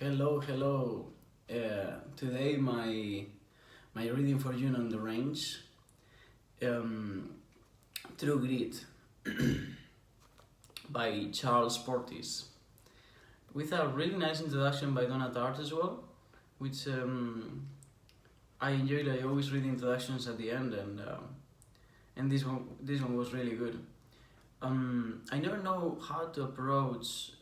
Hello. Today my reading for June on the range, um, True Grit by Charles Portis, with a really nice introduction by Donna Tartt as well, which I enjoyed. I always read introductions at the end, and this one was really good. I never know how to approach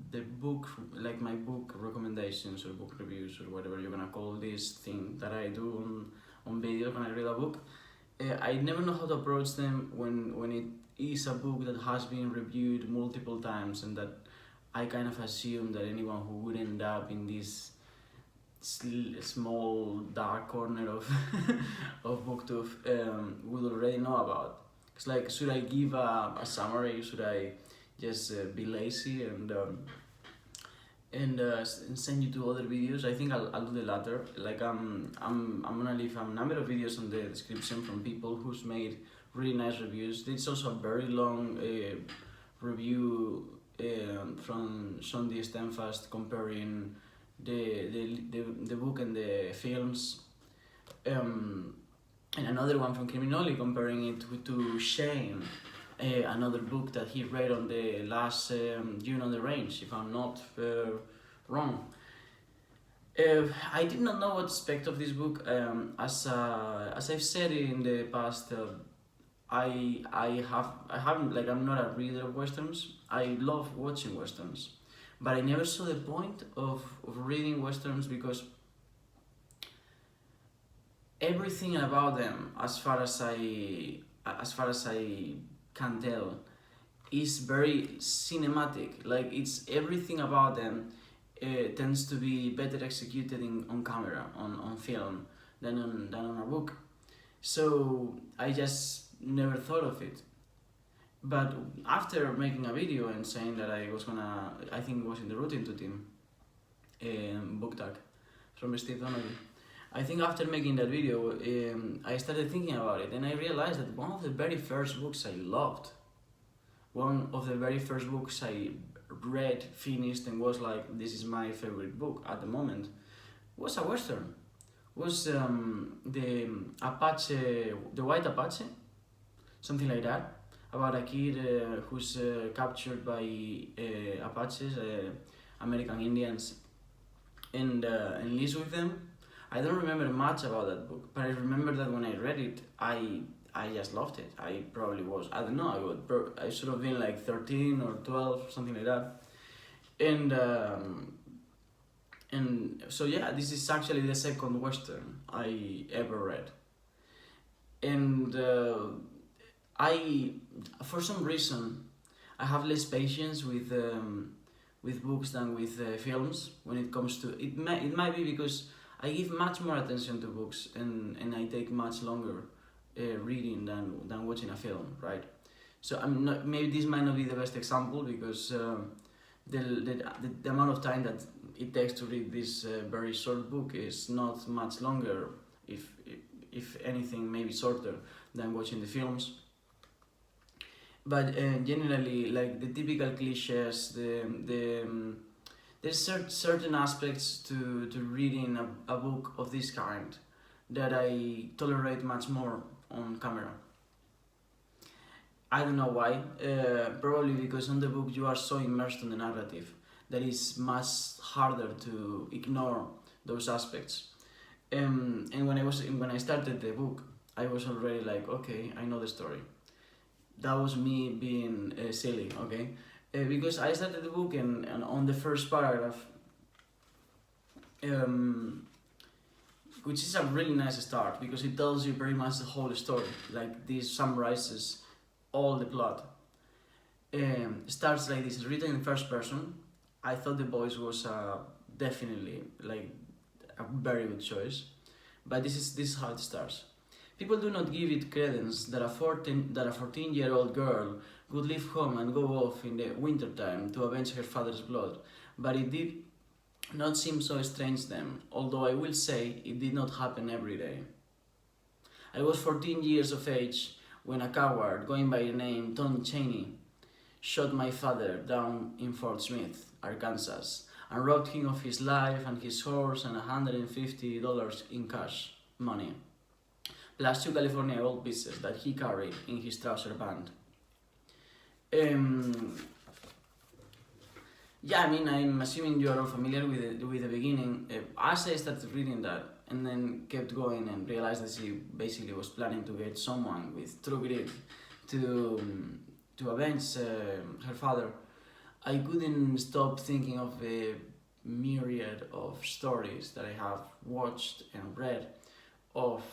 the book, like my book recommendations or book reviews or whatever you're gonna call this thing that I do on videos when I read a book. I never know how to approach them when it is a book that has been reviewed multiple times and that I kind of assume that anyone who would end up in this small dark corner of of booktube would already know about. It's like, should I give a summary? Should I just be lazy and send you to other videos? I think I'll do the latter. Like I'm gonna leave a number of videos on the description from people who's made really nice reviews. It's also a very long review from Sean D. Stenfast comparing the book and the films. And another one from Criminoli comparing it to Shane, another book that he read on the last June on the Range, if I'm not wrong. I did not know what to expect of this book. As I've said in the past, I haven't, like, I'm not a reader of westerns. I love watching westerns, but I never saw the point of reading westerns because everything about them, as far as I can tell, is very cinematic. Like, it's everything about them tends to be better executed on camera, on film, than on a book. So I just never thought of it. But after making a video and saying that I think it was in the Routine to Team book tag from Steve Donnelly. I think after making that video, I started thinking about it, and I realized that one of the very first books I loved, one of the very first books I read, finished, and was like, this is my favorite book at the moment, was a western. Was the White Apache, something like that, about a kid who's captured by Apaches, American Indians, and lives with them. I don't remember much about that book, but I remember that when I read it, I just loved it. I probably was, I don't know, I should have been like 13 or 12, something like that. And so yeah, this is actually the second western I ever read. And for some reason, I have less patience with books than with films when it comes to it. It might be because I give much more attention to books and I take much longer reading than watching a film, right? So I'm not, maybe this might not be the best example because the amount of time that it takes to read this very short book is not much longer, if anything, maybe shorter than watching the films. But generally, like the typical cliches, there's certain aspects to reading a book of this kind that I tolerate much more on camera. I don't know why, probably because on the book you are so immersed in the narrative that it's much harder to ignore those aspects. And when I started the book, I was already like, okay, I know the story. That was me being silly, okay? Because I started the book and on the first paragraph, which is a really nice start because it tells you very much the whole story. Like, this summarizes all the plot. Starts like this, written in first person. I thought the voice was definitely like a very good choice, but this is how it starts. People do not give it credence that a 14-year-old girl would leave home and go off in the wintertime to avenge her father's blood, but it did not seem so strange then, although I will say it did not happen every day. I was 14 years of age when a coward going by the name Tom Cheney shot my father down in Fort Smith, Arkansas, and robbed him of his life and his horse and $150 in cash money, plus 2 California gold pieces that he carried in his trouser band. Yeah, I mean, I'm assuming you are all familiar with the beginning. As I started reading that and then kept going and realized that she basically was planning to get someone with true grit to avenge her father, I couldn't stop thinking of the myriad of stories that I have watched and read of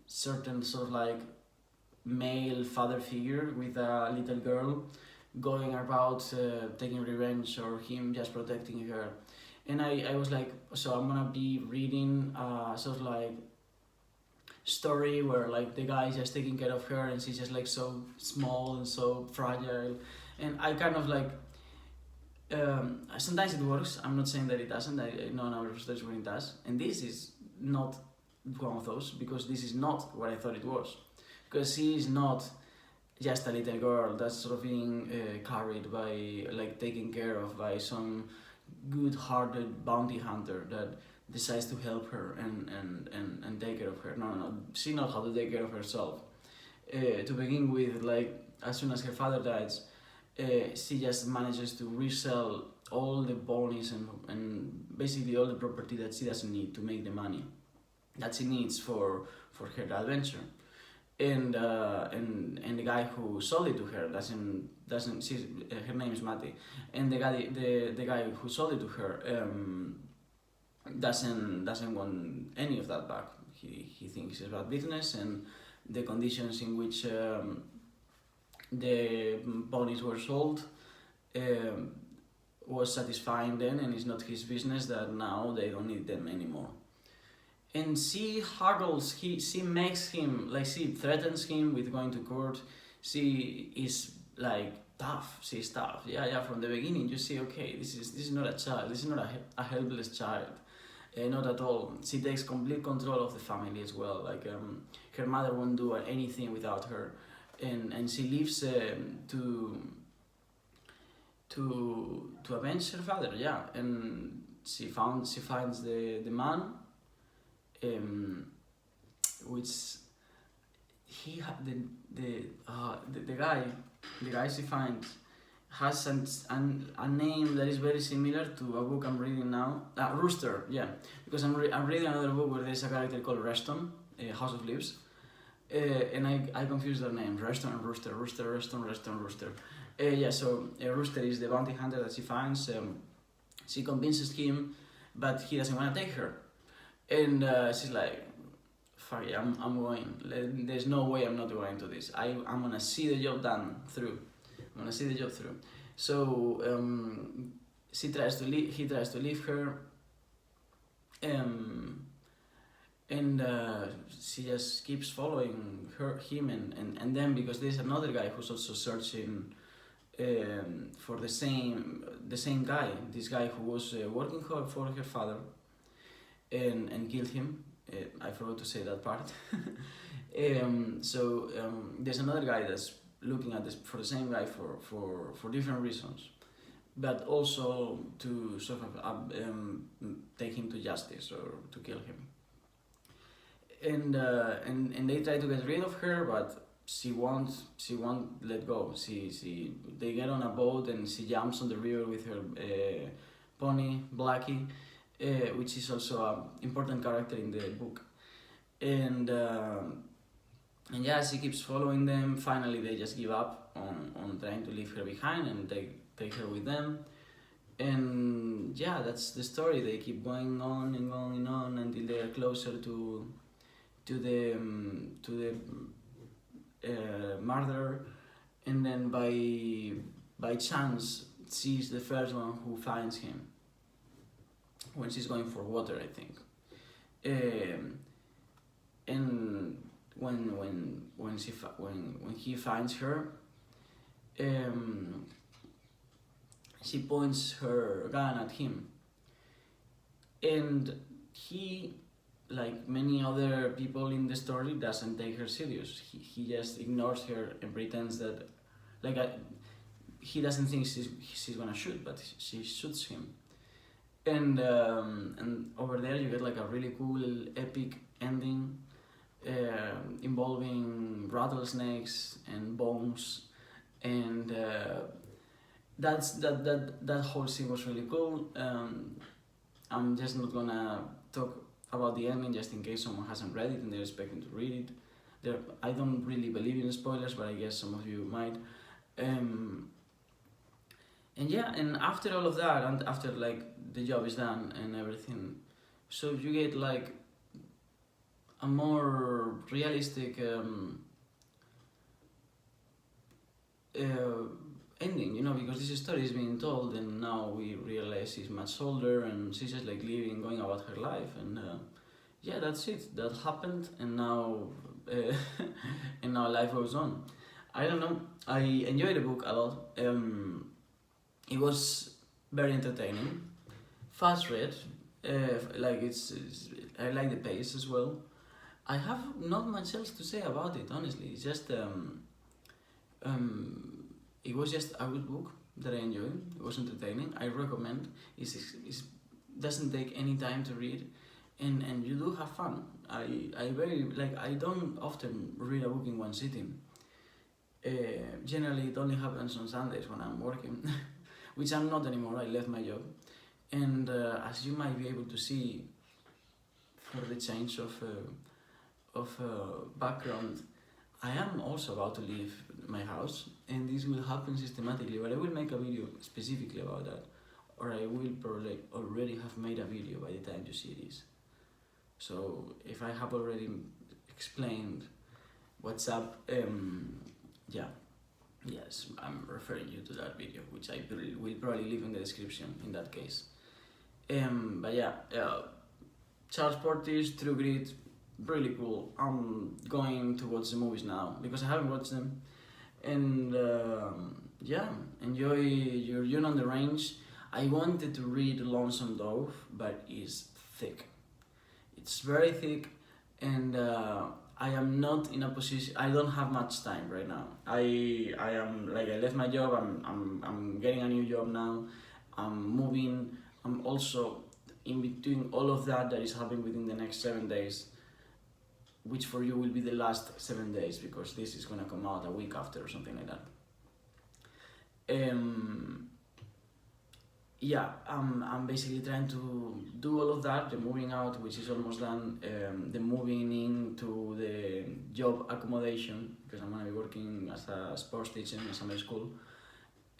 certain sort of like male father figure with a little girl going about taking revenge, or him just protecting her. And I was like, so I'm gonna be reading sort of like story where like the guy is just taking care of her and she's just like so small and so fragile. And I kind of like sometimes it works. I'm not saying that it doesn't. I know in other stories when it does, and this is not one of those, because this is not what I thought it was, because she is not just a little girl that's sort of being carried by, like, taken care of by some good-hearted bounty hunter that decides to help her and take care of her. No, she knows how to take care of herself. To begin with, like, as soon as her father dies, she just manages to resell all the ponies and basically all the property that she doesn't need to make the money that she needs for her adventure. And the guy who sold it to her doesn't she's, her name is Matty, and the guy who sold it to her doesn't want any of that back. He thinks it's bad business, and the conditions in which the ponies were sold was satisfying then, and it's not his business that now they don't need them anymore. And she haggles, she makes him, like, she threatens him with going to court. She is like tough, she's tough. Yeah, from the beginning you see, okay, this is not a child, this is not a helpless child. Not at all. She takes complete control of the family as well. Like, her mother won't do anything without her. And she leaves to avenge her father, yeah. And she finds the man, which he the guy she finds has a name that is very similar to a book I'm reading now. Rooster, yeah, because I'm reading another book where there's a character called Reston, House of Leaves, and I confuse their names, Reston and Rooster, Rooster. Yeah, so Rooster is the bounty hunter that she finds. She convinces him, but he doesn't want to take her. And she's like, fuck it, I'm going. There's no way I'm not going to this. I'm gonna see the job through. So he tries to leave her, and she just keeps following him, and then, because there's another guy who's also searching for the same guy, this guy who was working for her father, and killed him. I forgot to say that part. So there's another guy that's looking at this for the same guy for different reasons, but also to sort of take him to justice or to kill him. And they try to get rid of her, but she won't let go. They get on a boat and she jumps on the river with her pony Blackie, which is also an important character in the book. And yeah, she keeps following them. Finally, they just give up on trying to leave her behind, and they take her with them. And yeah, that's the story. They keep going on and going and on until they are closer to the murderer. And then by chance, she's the first one who finds him when she's going for water, I think. And when he finds her, she points her gun at him, and he, like many other people in the story, doesn't take her serious. He just ignores her and pretends that, like, he doesn't think she's gonna shoot, but she shoots him. And over there you get like a really cool epic ending, involving rattlesnakes and bones, and that whole scene was really cool. I'm just not gonna talk about the ending just in case someone hasn't read it and they're expecting to read it. I don't really believe in spoilers, but I guess some of you might. And yeah, and after all of that, and after like the job is done and everything, so you get like a more realistic ending, you know, because this story is being told, and now we realize she's much older and she's just like living, going about her life, and yeah, that's it. That happened, and now and now life goes on. I don't know. I enjoyed the book a lot. It was very entertaining, fast read. Like it's I like the pace as well. I have not much else to say about it, honestly. It's just it was just a good book that I enjoyed. It was entertaining. I recommend. It doesn't take any time to read, and you do have fun. I very like. I don't often read a book in one sitting. Generally, it only happens on Sundays when I'm working, which I'm not anymore. I left my job, and as you might be able to see, for the change of background, I am also about to leave my house, and this will happen systematically. But I will make a video specifically about that, or I will probably already have made a video by the time you see this. So if I have already explained what's up, yeah, yes, I'm referring you to that video, which I will probably leave in the description in that case. But yeah, Charles Portis, True Grit, really cool. I'm going to watch the movies now because I haven't watched them, and yeah, enjoy your June on the Range. I wanted to read Lonesome Dove, but it's thick. It's very thick, and I am not in a position. I don't have much time right now. I am like I left my job. I'm getting a new job now. I'm moving. I'm also in between all of that is happening within the next 7 days, which for you will be the last 7 days because this is gonna come out a week after or something like that. Yeah, I'm basically trying to do all of that, the moving out, which is almost done, the moving into the job accommodation, because I'm gonna be working as a sports teacher in a summer school,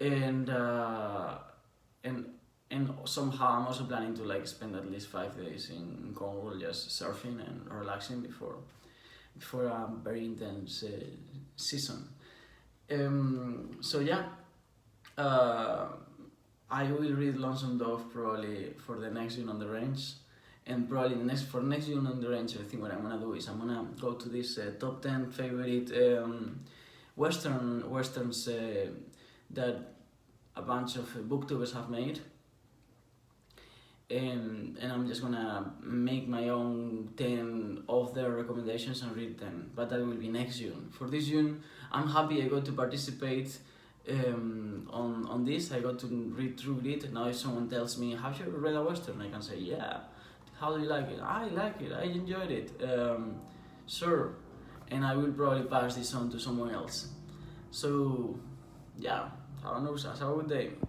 and somehow I'm also planning to like spend at least 5 days in Cornwall just surfing and relaxing before a very intense season. So yeah, I will read Lonesome Dove probably for the next June on the Range, and probably for next June on the Range, I think what I'm gonna do is I'm gonna go to this top 10 favorite westerns that a bunch of booktubers have made. And I'm just gonna make my own 10 of their recommendations and read them, but that will be next June. For this June, I'm happy I got to participate on this. I got to read True Grit. Now if someone tells me, have you ever read a Western? I can say, yeah. How do you like it? I like it, I enjoyed it. Sure. And I will probably pass this on to someone else. So, yeah, have a good day.